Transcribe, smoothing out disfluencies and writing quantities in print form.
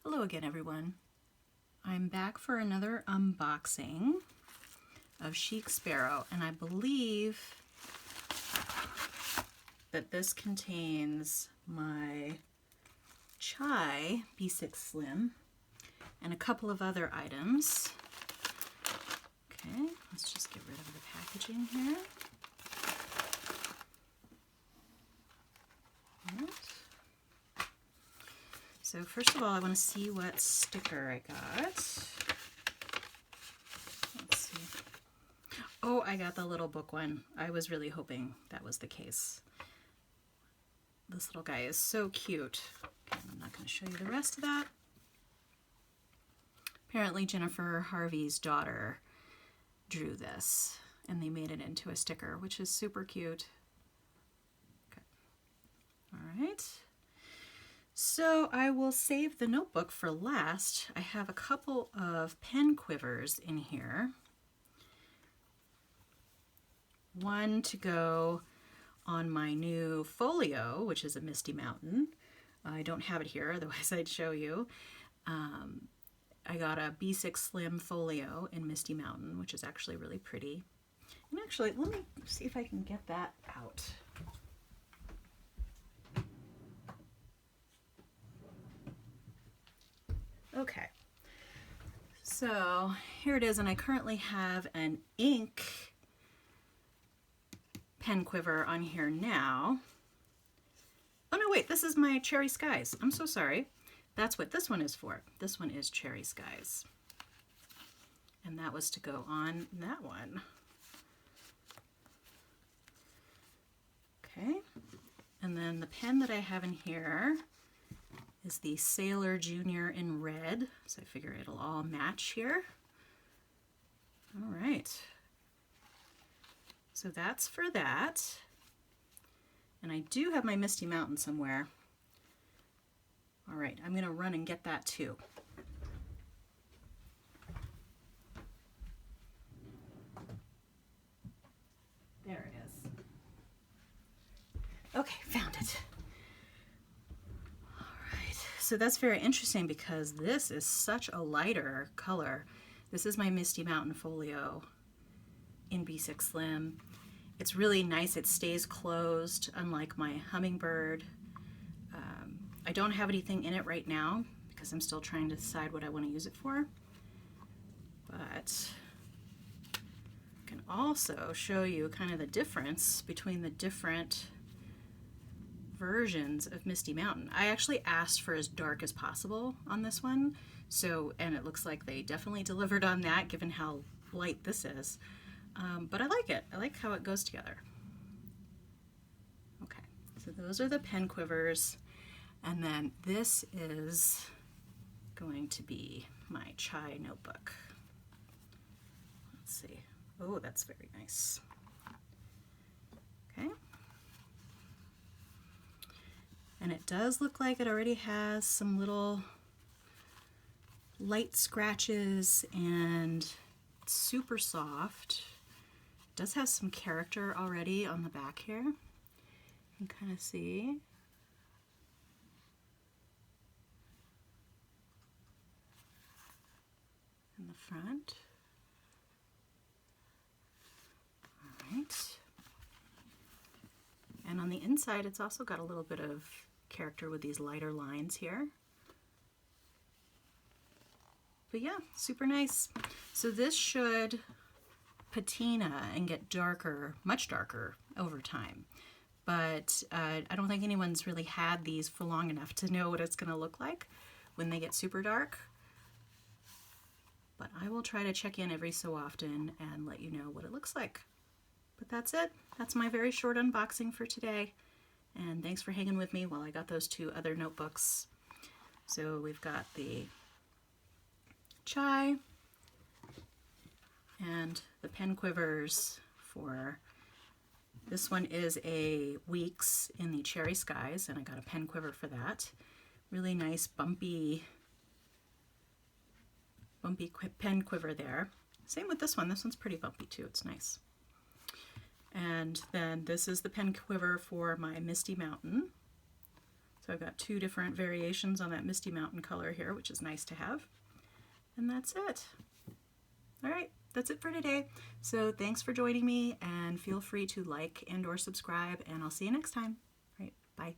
Hello again, everyone. I'm back for another unboxing of Chic Sparrow, and I believe that this contains my chai B6 Slim and a couple of other items. Okay, let's just get rid of the packaging here. All right. So first of all, I want to see what sticker I got. Let's see. Oh, I got the little book one. I was really hoping that was the case. This little guy is so cute. Okay, I'm not going to show you the rest of that. Apparently Jennifer Harvey's daughter drew this, and they made it into a sticker, which is super cute. Okay. All right. So I will save the notebook for last. I have a couple of pen quivers in here. One to go on my new Folio, which is a Misty Mountain. I don't have it here, otherwise I'd show you. I got a B6 Slim Folio in Misty Mountain, which is actually really pretty. And actually, let me see if I can get that out. Okay, so here it is, and I currently have an ink pen quiver on here now. Oh no, wait, this is my Cherry Skies. I'm so sorry. That's what this one is for. This one is Cherry Skies. And that was to go on that one. Okay, and then the pen that I have in here is the Sailor Junior in red, so I figure it'll all match here. All right, so that's for that. And I do have my Misty Mountain somewhere. All right, I'm gonna run and get that too. There it is. Okay, found it. So that's very interesting because this is such a lighter color. This is my Misty Mountain Folio in B6 Slim. It's really nice. It stays closed, unlike my Hummingbird. I don't have anything in it right now because I'm still trying to decide what I want to use it for. But I can also show you kind of the difference between the different versions of Misty Mountain. I actually asked for as dark as possible on this one, and it looks like they definitely delivered on that given how light this is. But I like it. I like how it goes together. Okay, so those are the pen quivers, and then this is going to be my chai notebook. Let's see. Oh, that's very nice. Okay. And it does look like it already has some little light scratches, and it's super soft. It does have some character already on the back here. You can kind of see. In the front. All right. And on the inside, it's also got a little bit of character with these lighter lines here. But yeah, super nice. So this should patina and get darker, much darker over time. But I don't think anyone's really had these for long enough to know what it's going to look like when they get super dark. But I will try to check in every so often and let you know what it looks like. But that's it. That's my very short unboxing for today. And thanks for hanging with me while I got those two other notebooks. So we've got the chai and the pen quivers for, this one is a Weeks in the Cherry Skies, and I got a pen quiver for that. Really nice bumpy pen quiver there. Same with this one. This one's pretty bumpy too. It's nice. And then this is the pen quiver for my Misty Mountain. So I've got 2 different variations on that Misty Mountain color here, which is nice to have. And that's it. All right, that's it for today. So thanks for joining me, and feel free to like and or subscribe, and I'll see you next time. All right, bye.